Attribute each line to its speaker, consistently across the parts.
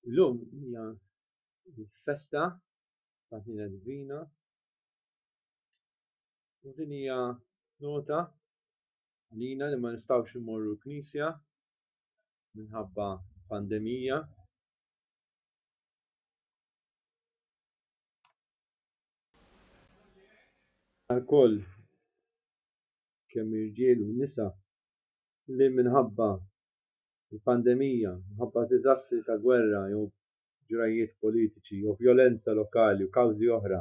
Speaker 1: Illum hija il-Festa tal-Hniena Divina u din hija nota għalina li ma nistgħux immorru l-Knisja minħabba pandemija. Għalkoll kemm irġiel u nisa li minħabba il-pandemija, minħabba diżastri ta' gwerra jew ġrajiet politiċi jew vjolenza lokali u kawżi oħra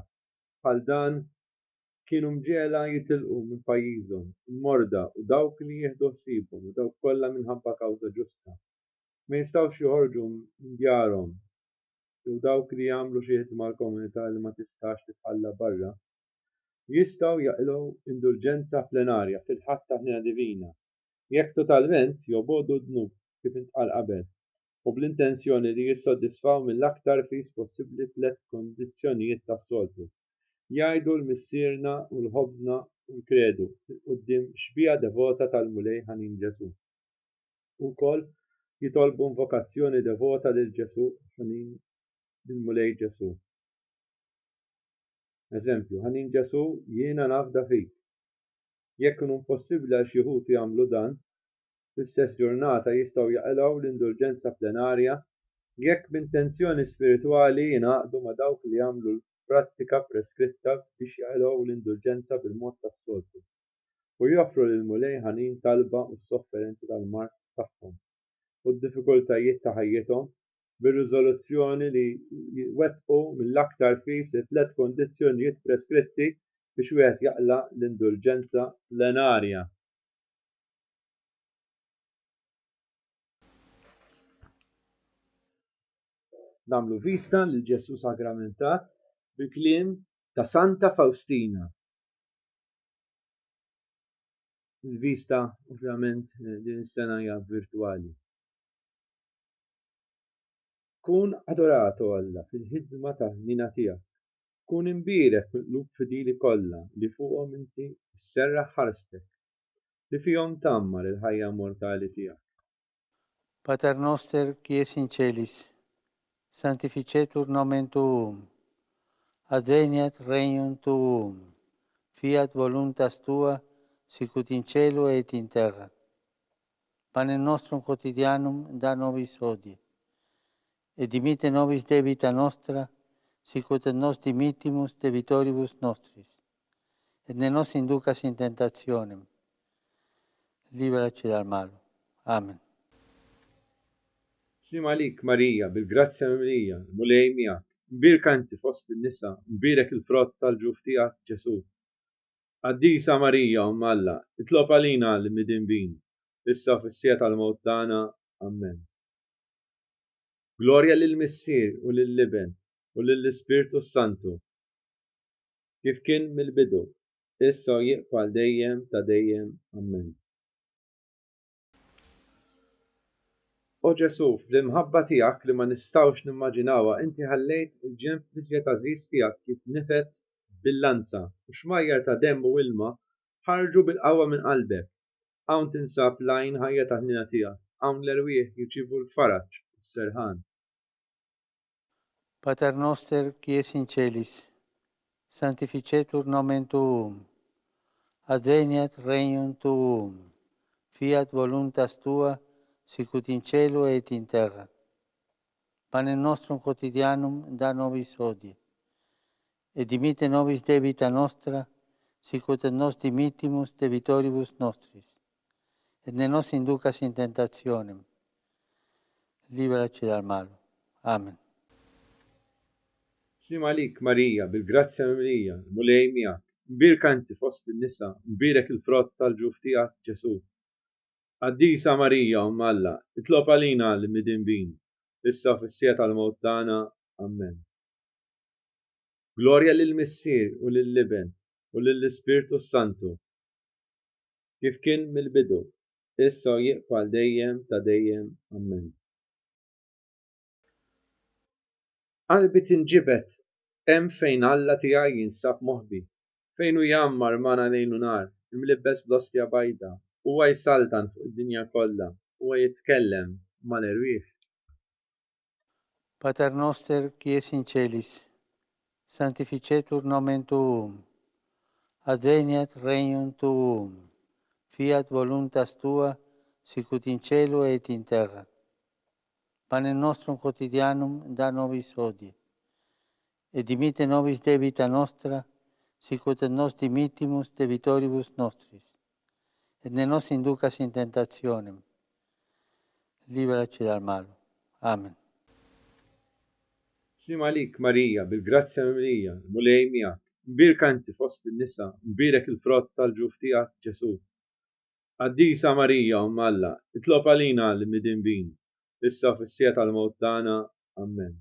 Speaker 1: bħal dan kienu mġiela jitilqu minn pajjiżhom, il-morda u dawk li jieħdu ħsiebhom u dawk kollha minħabba kawża ġusta. Ma jistgħux joħorġu minn djarhom jew dawk li jagħmlu xi ħidma l-komunità li ma tistax titħalla barra jistgħu jaqilgħu indulġenza plenarja fil-ħadd ta' Ħniena Divina jekk totalment jogħbogħdu d-dnub kif intqal qabel u bl-intenzjoni li jissodisfaw mill-aktar fis possibbli tliet kondizzjonijiet tas-soltu. Jgħidu l-Missierna u l-ħobżna u l-kredu quddiem xbija devota tal-Mulej Ħanin Ġesu. Ukoll jitolbu invokazzjoni devota lil Ġesu Ħanin lill-Mulej Ġesu. Eżempju, Ħanin Ġesu jiena nafda fik. Jekk ikun possibbli għal xi wħud jagħmlu dan, fl-istess ġurnata jistgħu jaqilgħu l-indulġenza plenarja jekk b'intenzjoni spiritwali jingħaqdu ma' dawk li jagħmlu l-prattika preskritta biex jaqilgħu l-indulġenza bil-mod tas-soltu u joffru lill-Mulej Ħanin talba u s-sofferenzi tal-mart tagħhom u d-diffikultajiet ta' ħajjithom bir-riżoluzzjoni li jwettqu mill-aktar fis it-tliet kondizzjonijiet preskritti biex wieħed jaqla' l-indulġenza plenarja. Nagħmlu vista lil Ġesu sagramentat bil-kliem ta' Santa Faustina. Il-vista ovvjament din is-sena hija virtwali. Kun adorato Alla fil-ħidma tal-ħnina tiegħek. Kun imbierek mill-qlub fidili kollha li fuqhom inti sserraħ ħarstek li fihom tammar il-ħajja mortali tiegħek.
Speaker 2: Pater noster qui es in celis, sanctificetur nomen tuum, adveniat regnum tuum, fiat voluntas tua, sicut in cielo et in terra. Panem nostrum quotidianum da nobis hodie, et dimitte nobis debita nostra, sicut et nos dimittimus debitoribus nostris, et ne nos inducas in tentationem, liberaci dal malo. Amen.
Speaker 1: Sim għalik Marija, bil-grazzja mimlija, mulej miegħek, mbirka inti fost in-nisa, mbirek il-frott tal-ġuf tiegħek Ġesu. Qaddisa Marija Umm Alla, itlob għalina li midinbin, issa fis-sija tal-mewt tagħna. Amen. Glorja lill-Missier u lill-Liben u lill-Ispirtu Santu, kif kien mill-bidu, issa u jibqa' dejjem ta' dejjem. Amen. O Ġesu, fl-imħabba tiegħek li ma nistgħux nimmaġinawha, inti ħallejt il-ġenb iżjed għażiż tiegħek kif nifet bil-lanza u xmajjar ta' demm u ilma ħarġu bil-qawwa minn qalbek. Hawn tinsab l-għajn ħajja ta' ħnina tiegħek, hawn l-erwieħ jirċievu l-faraġġ u s-serħan.
Speaker 2: Pater noster qui es in celis, sanctificetur nomen tuum, adveniat regnum tuum, fiat voluntas tua, sicut in cielo et in terra. Panem nostrum quotidianum da nobis hodie, et dimitte nobis debita nostra, sicut et nos dimittimus debitoribus nostris, et ne nos inducas in tentationem, liberaci dal malo. Amen.
Speaker 1: Sim għalik Marija, bil-grazzja mimlija, mulej miegħek, mbirka inti fost in-nisa, mbirek il-frott tal-ġuf tiegħek Ġesu. Qaddisa Marija Umm Alla, itlob għalina li midinbin, issa fis-sija tal-mewt tagħna. Amen. Glorja lill-Missier u lill-Liben u lill-Ispirtu Santu, kif kien mill-bidu, issa u jibqa' dejjem ta' dejjem. Amen. Qalbi tinġibed hemm fejn Alla tiegħi jinsab moħbi, fejn hu jammar mana lejlu nar, imlibbes bl-ostja bajda, huwa jsaltan fuq id-dinja kollha, huwa jitkellem mal-erwieħ.
Speaker 2: Pater noster, qui es in celis, sanctificetur nomen tuum, adveniat regnum tuum, fiat voluntas tua, sicut in cielo et in terra. Panem nostrum quotidianum da nobis hodie, et dimitte nobis debita nostra, sicut et nos dimittimus debitoribus nostris, et ne nos inducas in tentationem, liberaci dal malo. Amen.
Speaker 1: Sim għalik Marija, bil-grazzja mimlija, mulej miegħek, mbirka inti fost in-nisa, mbirek il-frott tal-ġuf tiegħek Ġesu. Qaddisa Marija Umm Alla, itlob għalina li midinbin, issa fis-sija tal-mewt tagħna. Amen.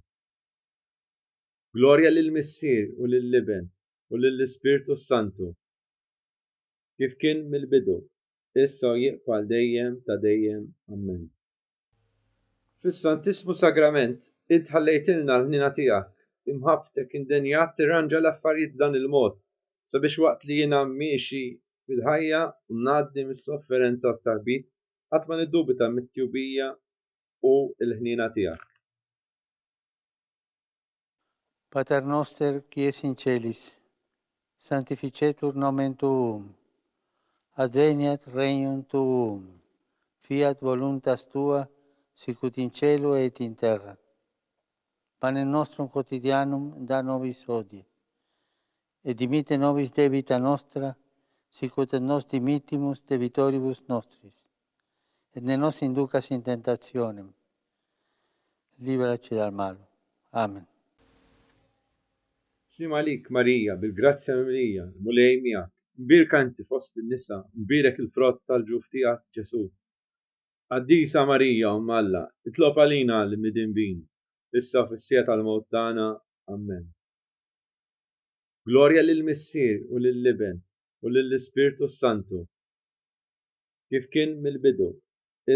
Speaker 1: Glorja lill-Missier u lill-Iben u lill-Ispirtu Santu, kif kien mill-bidu, issa u jibqa' dejjem ta' dejjem. Amen. Fis-Santissimu Sagrament, id ħallejtilna l-ħnina tiegħek, imħabbtek indenjat tirranġa l-affarijiet dan il-mod, sabiex waqt li jiena miexi fil-ħajja u ngħaddi mis-sofferenza u t-tarbit, qatt ma niddubita mit-tjubija u l-ħnina tiegħek.
Speaker 2: Pater noster, qui es in celis, sanctificetur nomen tuum, adveniat regnum tuum, fiat voluntas tua, sicut in cielo et in terra. Panem nostrum quotidianum da nobis hodie, et dimitte nobis debita nostra, sicut et nos dimittimus debitoribus nostris, et ne nos inducas in tentationem, liberaci dal malo. Amen.
Speaker 1: Sim għalik Marija, bil-grazzja mimlija, mulej miegħek, mbirka inti fost in-nisa, mbirek il-frott tal-ġuf tiegħek Ġesu. Qaddisa Marija Umm Alla, itlob għalina li midinbin, issa fis-sija tal-mewt tagħna. Amen. Glorja lill-Missier u lill-Iben u lill-Ispirtu Santu, kif kien mill-bidu,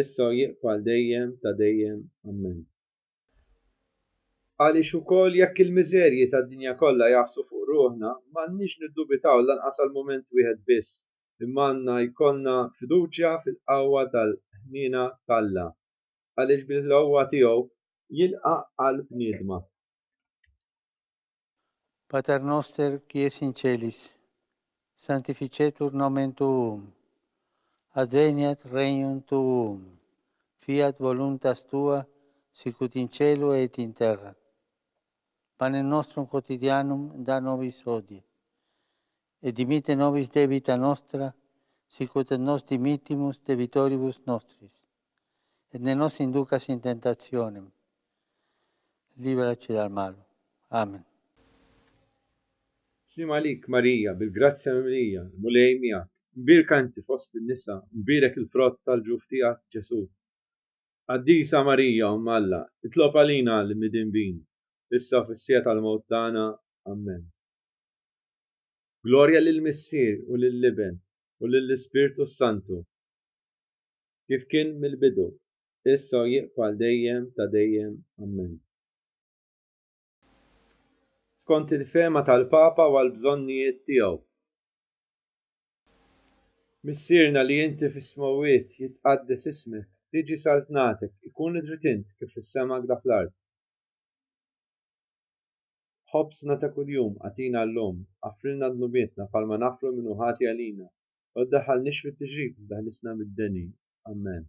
Speaker 1: issa u jibqa' dejjem ta' dejjem. Amen. Għaliex ukoll jekk il-miżerji tad-dinja kollha jaqsu fuq ruħna, m'għandniex niddubitaw lanqas għal mument wieħed biss, imma għandna jkollna fiduċja fil-qawwa tal-Hniena tal-Alla, għaliex bil-qawwa tiegħu jilqa' qalb bniedma.
Speaker 2: Pater noster, qui es in celis, sanctificetur nomen tuum, adveniat regnum tuum, fiat voluntas tua, sicut in cielo et in terra. Panem nostrum quotidianum da nobis hodie, et dimitte nobis debita nostra, sicut et nos dimittimus debitoribus nostris, et ne nos inducas in tentationem, liberaci dal malo. Amen.
Speaker 1: Sim għalik Marija, bil-grazzja mimlija, mulej miegħek, mbirka inti fost in-nisa, mbirek il-frott tal-ġuf tiegħek Ġesu. Qaddisa Marija Umm Alla, itlob għalina li midinbin, issa fis-sija tal-mewt tagħna. Amen. Glorja lill-Missier u lill-Iben u lill-Ispirtu Santu, kif kien mill-bidu, issa u jibqa' dejjem ta' dejjem. Amen. Skont il-fehma tal-Papa u għall-bżonnijiet tiegħu. Missierna li inti fis-smawiet jitqaddes ismek, tiġi saltnatek, ikun id-ritint kif fis-sema kda fl-art. ħobsna ta' kuljum għatina llum, għaffrilna d-nubietna palma nafru minnu ħati għalina, u ddaħħalniex fit-tiġrib daħlisna mid-deni. Amen.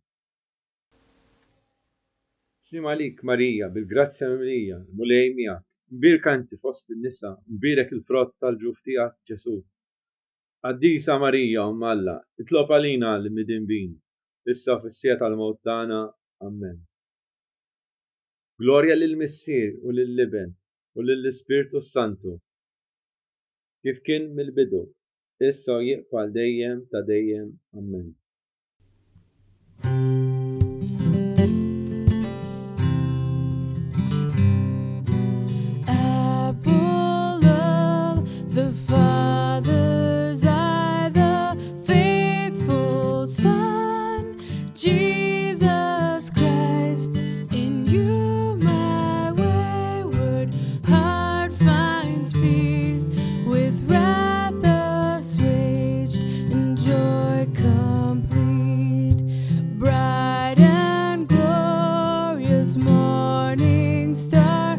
Speaker 1: Sim għalik Marija, bil-grazzja mimlija, mulej miegħek, mbirka inti fost in-nisa, mbirek il-frott tal-ġuf tiegħek Ġesu. Qaddisa Marija Umm Alla, itlob għalina li midinbin, issa fis-sija tal-mewt tagħna. Amen. Glorja lill-Missier u lill-Iben u lill-Ispirtu Santu, kif kien mill-bidu, issa u jibqa' dejjem ta' dejjem. Amen.
Speaker 3: Apple of the Father's eye, the faithful Son, Jesus Christ, in you my wayward heart finds peace, with wrath assuaged and joy complete. Bright and glorious morning star,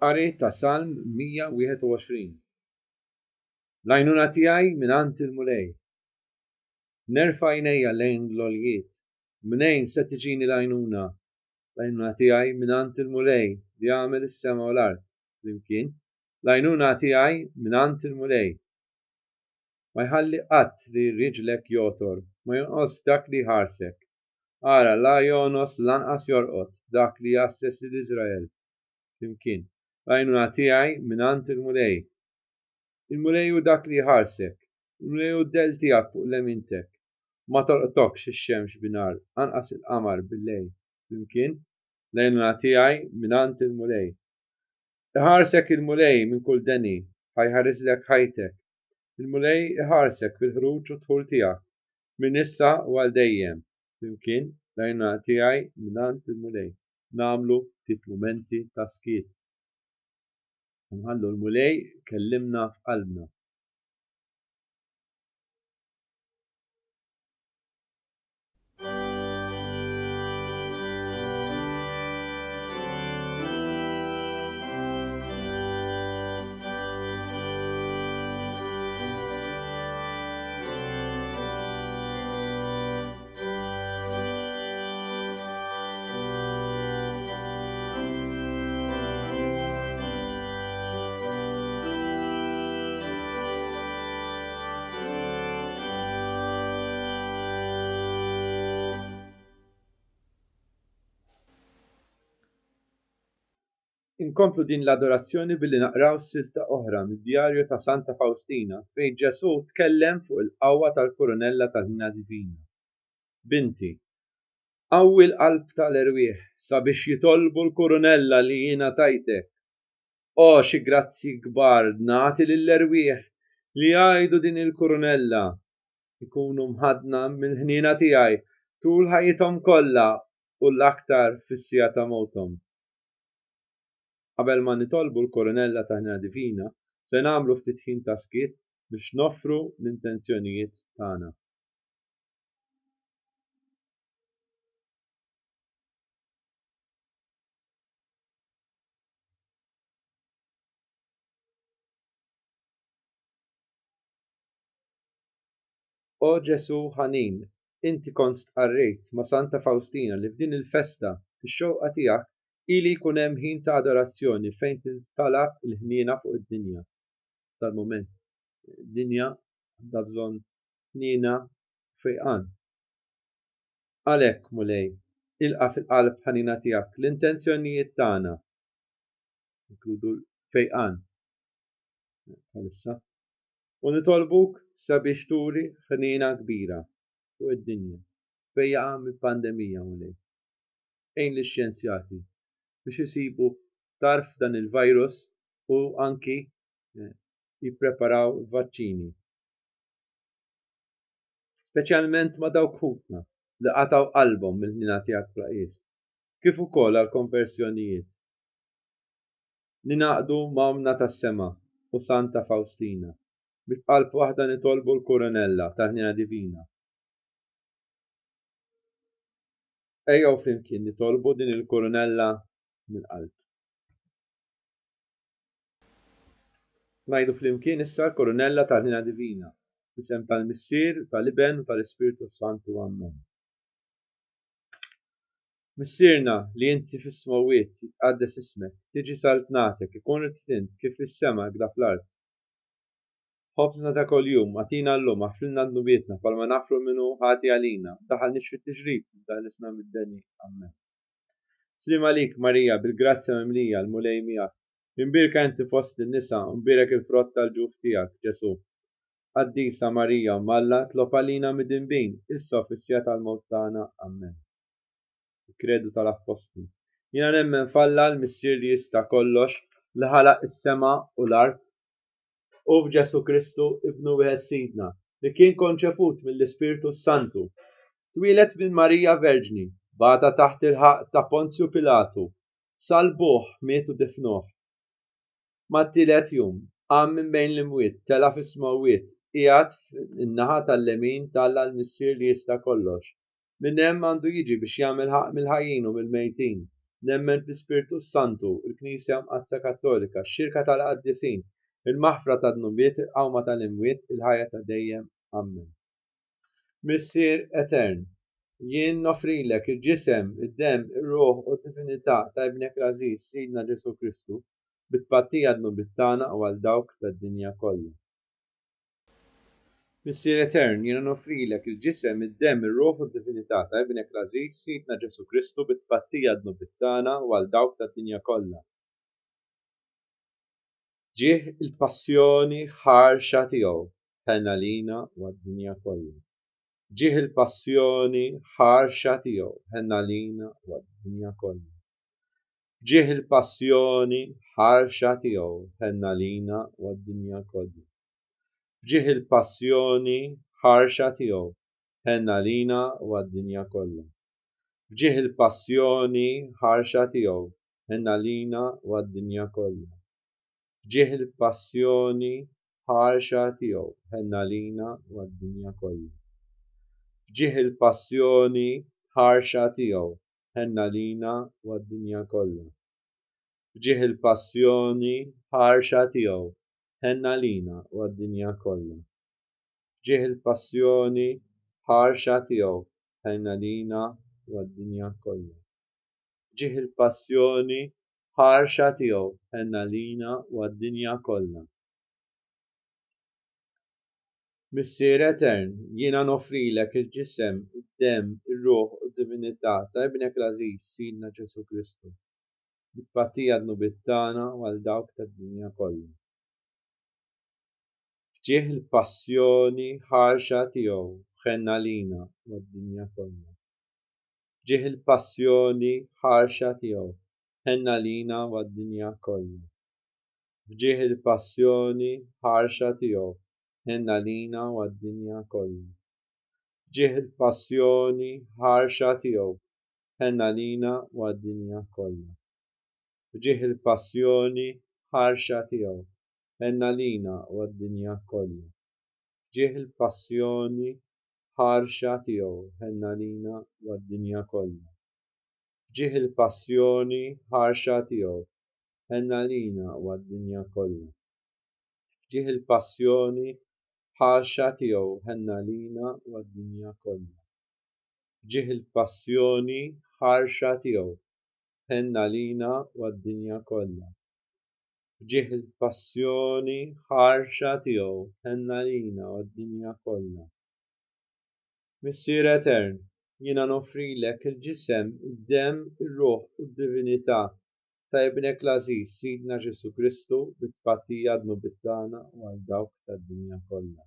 Speaker 1: Qari ta' Salm 121. L-għajnuna tiegħi mingħand il-Mulej. Nerfa' għajnejja lejn l-għoljiet. Minejn se tiġini l-għajnuna? L-għajnuna tiegħi mingħand il-Mulej li għamel is-sema u l-art. Flimkien, l-għajnuna tiegħi mingħand il-Mulej. Ma jħalli qatt li riġlek jotor, ma jonqos dak li ħarsek. Ara la jonos lanqas jorqod dak li jasses l-Iżrael. Flimkien, l-għajnuna tiegħi mingħand il-Mulej. Il-Mulej hu dak li ħarsek, il-Mulej hu d-del tiegħek fuq lemintek. Ma torqtokx ix-xemx binar, anqas il-qamar bil-lejl. Flimkien, l-għajnuna tiegħi mingħand il-Mulej. Iħarsek il-Mulej minn kull deni, ħajħarislek ħajtek. Il-Mulej iħarsek fil-ħruġ u dħul tiegħek minn issa u għal dejjem. Flimkien, l-għajnuna tiegħi mingħand il-Mulej. Nagħmlu ftit mumenti ta' skiet. Nħallu l-Mulej kellimna f'qalbna. Inkomplu din l-adorazzjoni billi naqraw silta oħra mid-djarju ta' Santa Faustina fejn Ġesu tkellem fuq il-qawwa tal-Kurunella tal-Ħniena Divina. Binti, qawwi l-qalb tal-erwieħ sabiex jitolbu l-Kurunella li jiena tajtek. O xi grazzi kbar nagħti lill-erwieħ li jgħidu din il-Kurunella ikunu mħadna mill-ħniena tiegħi tul ħajjithom kollha u l-aktar fis-sija ta' mowthom. Qabel ma nitolbu l-Kurunella ta' Ħniena Divina, se nagħmlu ftit ħin ta' skiet biex noffru l-intenzjonijiet tagħna. O Ġesu ħanin, inti kont stqarrejt ma' Santa Faustina li f'din il-festa fix-xewqa tiegħek ili jkun hemm ħin ta' adorazzjoni fejn tintalab il-ħniena fuq id-dinja. Tal-mument, id-dinja għandha bżonn ħniena fejqan. Għalhekk Mulej, ilqa' fil-qalb ħanina tiegħek l-intenzjonijiet tagħna. Inkludu fejqan. Bħalissa. U nitolbuk sabiex turi ħniena kbira fuq id-dinja. Fejjaqa mill-pandemija Mulej. Ejn lix-xjenzjati biex isibu tarf dan il-virus u anki jippreparaw vaċċini. Speċjalment ma' dawk ħutna li qataw qalbhom mill-ħniena tiegħek fl-qis, kif ukoll għall-konversjonijiet. Ninaqdu ma'omna tas-sema u Santa Faustina bil-qalb waħda nitolbu l-Kurunella tal-Ħniena Divina. Ejjew flimkien nitolbu din il-Kurunella mill-qalb. Ngħidu flimkien issa l-Kurunella tal-Ħniena Divina b'isem tal-Missier, tal-Iben u tal-Ispiritu Santu. Amen. Missierna li inti fis-smawiet jitqaddes ismek, tiġi saltnatek, ikun irtint kif fis-sema hekk fl-art. Ħobżna ta' kuljum għatina llum aħfrilna d-nubietna bħalma nafru minnu ħati għalina, daħalniex fit-tiġrib iżda ħlisna mid-deni. Amen. Slim għalik Marija bil-grazzja mimlija l-Mulej miegħek. Imbirka inti fost in-nisa u mbirek il-frott tal-ġuf tiegħek, Ġesu. Qaddisa Marija Malla tlob għalina mid-dinbin, issa fis-sija tal-mewt tagħna. Amen. Il-kredu tal-Apostli. Jiena nemmen f'Alla l-Missier li jista' kollox li ħalaq is-sema u l-art u f'Ġesu Kristu ibnu wieħed Sidna li kien konċeput mill-Ispiritu Santu. Twilet minn Marija Verġni, bata taħt il-ħaq ta' Ponzju Pilatu, salbuh mietu difnuh. Mat-tielet jum qam minn bejn l-imwiet, tela fis-smawiet, qiegħed in-naħa tal-lemin tal-Alla l-Missier li jista' kollox. Minn hemm għandu jiġi biex jagħmel ħaq mill-ħajjin u mill-mejtin. nemmen fl-Ispiritu Santu, il-Knisja Mqazza Kattolika, x-xirka tal-qaddisin, il-maħfra tad-nubiet, il-qawma tal-imwiet, il-ħajja ta' dejjem. Amen. Missier Etern, jien nofrilek il-ġisem, id-dem, ir-ruħ u d-divinità ta' ibnek l-Aziz Sidna Ġesu Kristu, bit-tpattija d-nubiet tagħna u għal dawk tad-dinja kollha. Missier Etern, jiena nofrilek il-ġisem, id-dem, ir-ruħ u d-divinità ta' ibnek l-Aziz Sidna Ġesu Kristu bit-tpattija d-nubiet tagħna u għal dawk tad-dinja kollha. Ġih il-passjoni ħarxa tiegħu ħenna lina u għad-dinja kollha. Ġih il-passjoni ħarxa tiegħu ħenna lina u għad-dinja kollha. Ġih il-passjoni ħarxa tiegħu ħenna lina u għad-dinja kollha. Ġih il-passjoni ħarxa tiegħu ħenna lina u għad-dinja kollha. Ġih il-passjoni ħarxa tiegħu ħenna lina u għad-dinja kollha. Ġih il-passjoni ħarxa tiegħu ħenna lina u għad-dinja kollha. Ġih il-passjoni ħarxa tiegħu ħenna lina u għad-dinja kollha. Ġih il-passjoni ħarxa tiegħu ħenna lina u għad-dinja kollha. Ġih il-passjoni ħarxa tiegħu ħenna lina u għad-dinja kollha. Ġih il-passjoni ħarxa tiegħu ħenna lina u għad-dinja kollha. Missier Etern, jiena nofrilek il-ġisem, id-dem, ir-ruħ u d-divinità ta' ibnek l-Aziz Sidna Ġesu Kristu, bit-tpattija d-nubiet tagħna u għal dawk tad-dinja kollha. Ġih il-passjoni ħarxa tiegħu ħenna lina u għad-dinja kollha. Ġih il-passjoni ħarxa tiegħu ħenna lina u għad-dinja kollha. Ġih il-passjoni ħarxa tiegħu ħenna lina u għad-dinja kollha. Ġih il-passjoni ħarxa tiegħu ħenna lina u għad-dinja kollha. Ġih il-passjoni ħarxa tiegħu ħenna lina u għad-dinja kollha. Ġih il-passjoni ħarxa tiegħu ħenna lina u għad-dinja kollha. Ġih il-passjoni ħarxa tiegħu ħenna lina u għad-dinja kollha. Ġih il-passjoni ħarxa tiegħu ħenna lina u għad-dinja kollha. Ġih il-passjoni ħarxa tiegħu ħenna lina u għad-dinja kollha. Ġih il-passjoni ħarxa tiegħu ħenna lina u għad-dinja kollha. Missier Etern, jiena nofrilek il-ġisem, id-dem, ir-ruħ u d-divinità ta' ibnek l-Aziz Sidna Ġesu Kristu bit-tpattija d-nubiet tagħna u għal dawk tad-dinja kollha.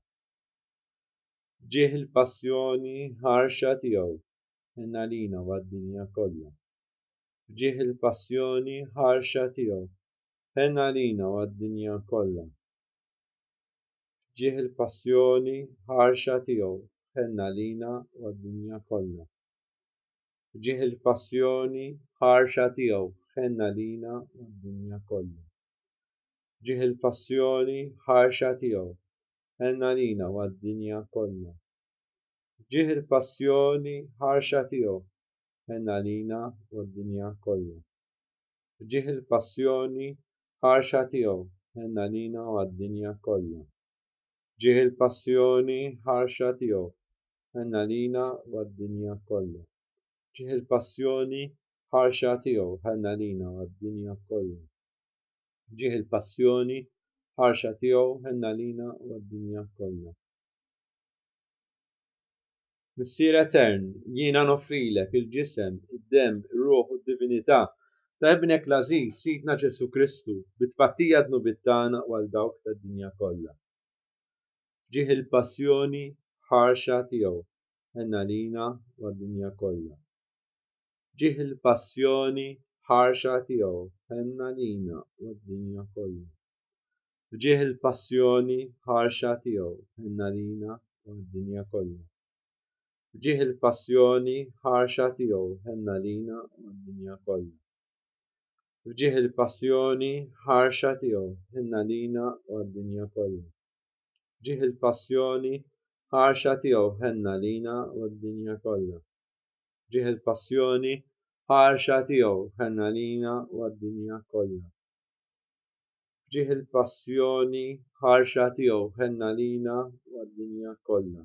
Speaker 1: Ġih il-passjoni ħarxa tiegħu ħenna lina u għad-dinja kollha. Ġih il-passjoni ħarxa tiegħu ħenna lina u għad-dinja kollha. Ġih il-passjoni ħarxa tiegħu ħenna lina u għad-dinja kollha. Ġih il-passjoni ħarxa tiegħu ħenna lina u għad-dinja kollha. Ġih il-passjoni ħarxa tiegħu ħenna lina u għad-dinja kollha. Ġih il-passjoni ħarxa tiegħu ħenna lina u għad-dinja kollha. Ġih il-passjoni ħarxa tiegħu ħenna lina u għad-dinja kollha. Ġih il-passjoni ħarxa tiegħu ħenna lina u għad-dinja kollha. Ġih il-passjoni ħarxa tiegħu ħenna lina u għad-dinja kollha. Ġih il-passjoni ħarxa tiegħu ħenna lina u għad-dinja kollha. Missier Etern, jiena nofrilek il-ġisem, id-dem, ir-ruħ u d-divinità ta' ibnek l-Aziz Sidna Ġesu Kristu bit-tpattija d-nubiet tagħna u għal dawk tad-dinja kollha. Ġih il-passjoni ħarxa tiegħu ħenna lina u għad-dinja kollha. Ġih il-passjoni ħarxa tiegħu ħenna lina u għad-dinja kollha. Ġih il-passjoni ħarxa tiegħu ħenna lina u għad-dinja kollha. Ġih il-passjoni ħarxa tiegħu ħenna lina u għad-dinja kollha. Ġih il-passjoni ħarxa tiegħu ħenna lina u għad-dinja kollha. Ġih il-passjoni ħarxa tiegħu ħenna lina u għad-dinja kollha. Ġih il-passjoni ħarxa tiegħu ħenna lina u għad-dinja kollha. Ġieħ il-passjoni ħarxa tiegħu ħenna lina u għad-dinja kollha.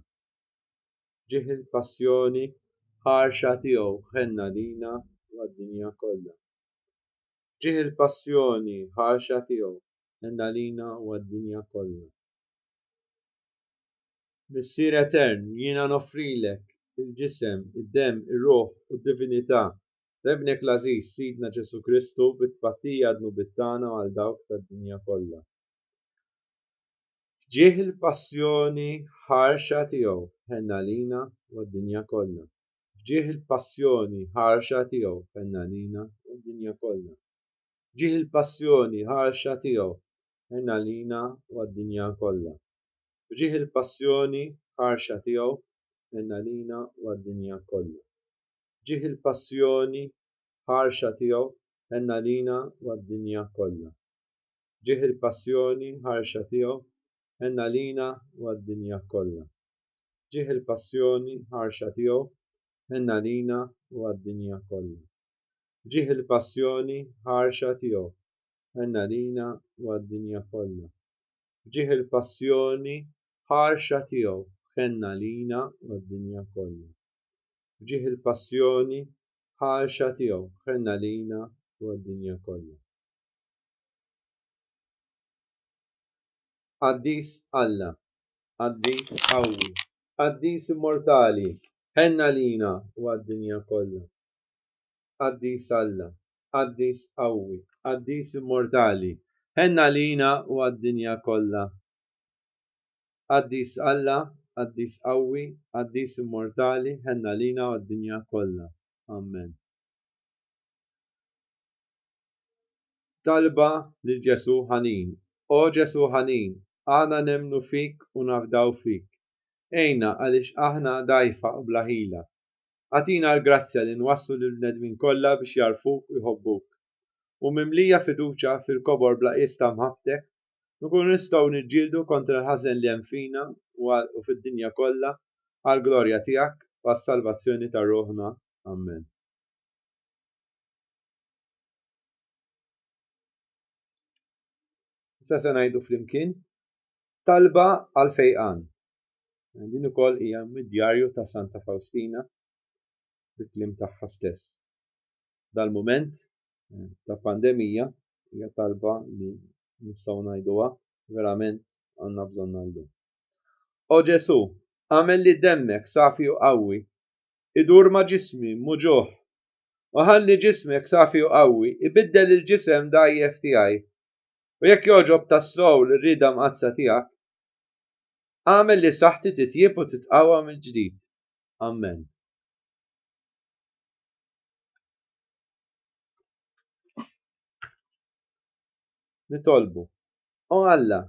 Speaker 1: Ġieħ il-passjoni ħarxa tiegħu ħenna lina u għad-dinja kollha. Ġieħ il-passjoni ħarxa tiegħu ħenna lina u għad-dinja kollha. Missier Etern, jiena nofrilek il-ġisem, id-dem, ir-ruħ u d-divinità Rebnek l-Aziz Sidna Ġesu Kristu bit-tpattija dnubittana għal dawk tad-dinja kollha. Ġieħ il-passjoni ħarxa tiegħu ħenna lina u għad-dinja kollha. Ġieħ il-passjoni ħarxa tiegħu ħenna lina u għad-dinja kollha. Ġieħ il-passjoni ħarxa tiegħu ħenna lina u għad-dinja kollha. Ġieħ il-passjoni ħarxa tiegħu ħenna lina u għad-dinja kollha. Ġieħ il-passjoni ħarxa tiegħu ħenna lina u għad-dinja kollha. Ġieħ il-passjoni ħarxa tiegħu ħenna lina u għad-dinja kollha. Ġieħ il-passjoni ħarxa tiegħu ħenna lina u għad-dinja kollha. Ġieħ il-passjoni ħarxa tiegħu ħenna lina u għad-dinja kollha. Ġieħ il-passjoni ħarxa tiegħu ħenna lina u għad-dinja kollha. Ġieħ il-passjoni ħarxa tiegħu ħenna lina u għad-dinja kollha. Qaddis Alla, qaddis qawwi, qaddis immortali, ħenna lina u għad-dinja kollha. Qaddis Alla, qaddis qawwi, qaddis immortali, ħenna lina u għad-dinja kollha. Qaddis Alla, qaddis qawwi, qaddis immortali, ħenna lina u għad-dinja kollha. Amen. Talba lil Ġesu ħanin. O Ġesu ħanin, aħna nemnu fik u nafdaw fik. Ejna għaliex aħna dajfa u bla ħila. Għatina l-grazzja li nwasslu lill-bnedmin kollha biex jarfuk u jħobbuk. U mimlija fiduċja fil-kobor bla qis ta' mħabtek, nkunu nistgħu niġġieldu kontra l-ħażen li hemm fina u fid-dinja kollha għall-glorja tiegħek u għas-salvazzjoni ta' ruħna. Amen. Issa se ngħidu flimkien talba għal fejqan. Din ukoll hija mid-djarju ta' Santa Faustina bil-kliem tagħha stess. Dal-mument ta' pandemija hija talba li nistgħu ngħiduha verament għandna bżonn ngħidu. O Ġesu, għamel li demmek safi u qawwi, idur ma' ġismi muġuħ, u ħalli ġismek safi u qawwi, ibiddel il-ġisem dajjef tiegħi. U jekk joġob tas-sow l-rida mqazza tiegħek, għamel li saħħti titjieb u titqawwa mill-ġdid. Amen. Nitolbu. O Alla,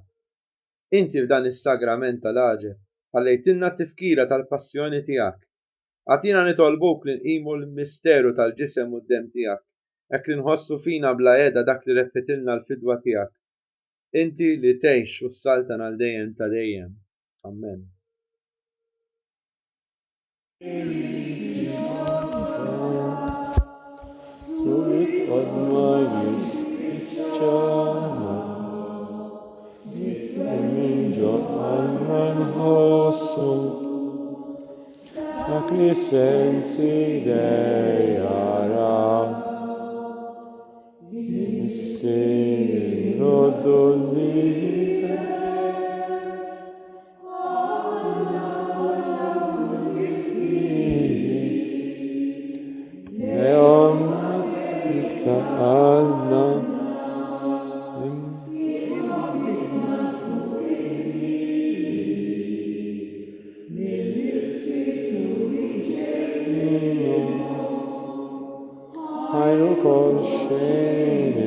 Speaker 1: inti f'dan is-sagrament tal-aġeb ħallejtilna t-tifkira tal-passjoni tiegħek. Għatina nitolbuk li nqimu l-misteru tal-ġisem u d-dem tiegħek, hekk li nħossu fina bla qiegħda dak li reppetilna l-fidwa tiegħek. Inti li tgħix u s-saltan għal dejjem ta' dejjem. Amen.
Speaker 4: Sulit olmayız içana, gitmince almen hosu, akli sensi deyara, Missierna dollibe, ta'alna I ukoll xejn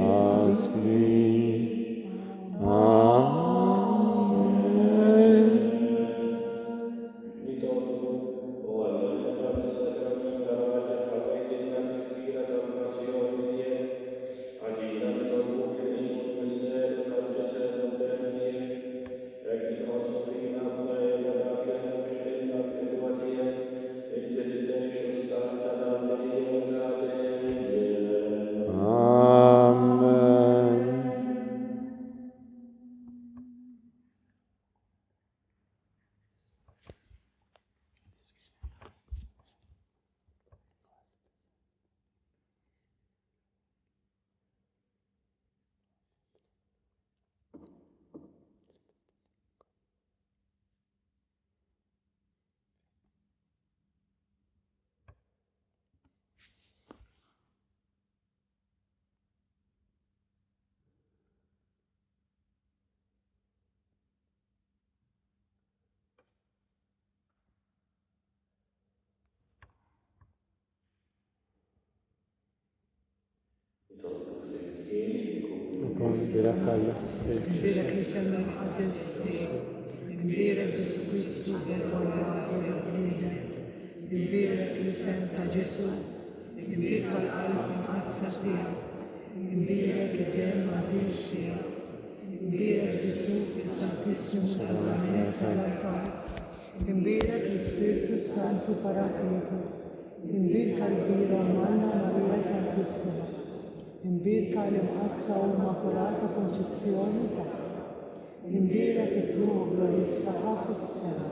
Speaker 4: asli.
Speaker 5: Nitolbu u Alla li dan is-sagrament tal-aġeb ħallejtilna tifkira tal-passjoni tiegħek. Għadina nitolbuk li nqimu l-misteru tal-ġisem u d-dem tiegħek. Hekk li nħossu fina bla qiegħda dak li reppetilna l-fidwa tiegħek. Inti li tgħix u s-saltan għal dejjem ta' Tolbu flimkien
Speaker 4: Ukoll bilek Alla
Speaker 6: Imbirek li semmi mqaddes Imbirek Ġesu Kristu verwalla vera bniedem. Imbirek li sem ta' Ġesu. Imbirek għal-qalb imqazza tiegħu. Imbirek id-dem għażiż tiegħu. Imbirek Ġesu fis-Santissimu Sakrament tal-altar. Imbirek l-Ispiritu Santu Parakletu. Imbirka l-bira Manna Marija Santissima. Imbirka l-imqazza u Immakolata Konċezzjoni tagħha. Imbirek it-Truħ gloristaha fis-sema.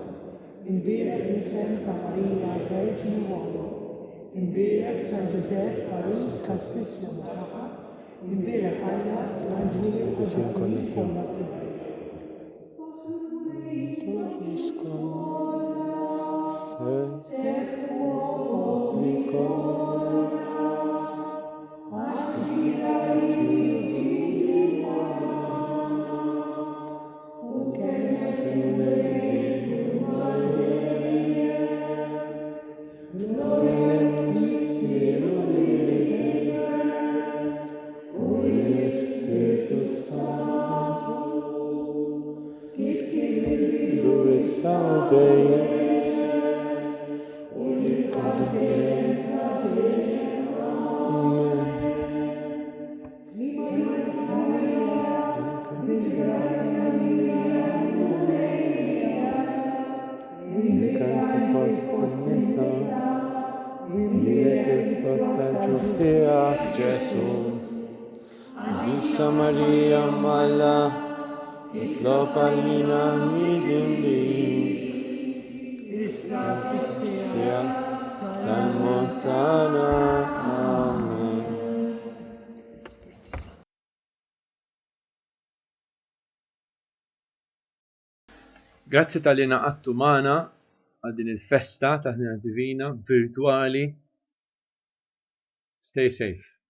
Speaker 6: Imbirek l-isem ta' Marija Verġni Uomo. Imbirek San Ġusepp Parus Kastissimu tagħha. Imbirek Alla l-Anġili Qudsin kollha tiegħek.
Speaker 4: Maria Mala, tal-Hniena sia tal-Montana. Amen.
Speaker 1: Grazzi tal-li naqattu magħna għal din il-festa ta' Divina Virtwali. Stay safe.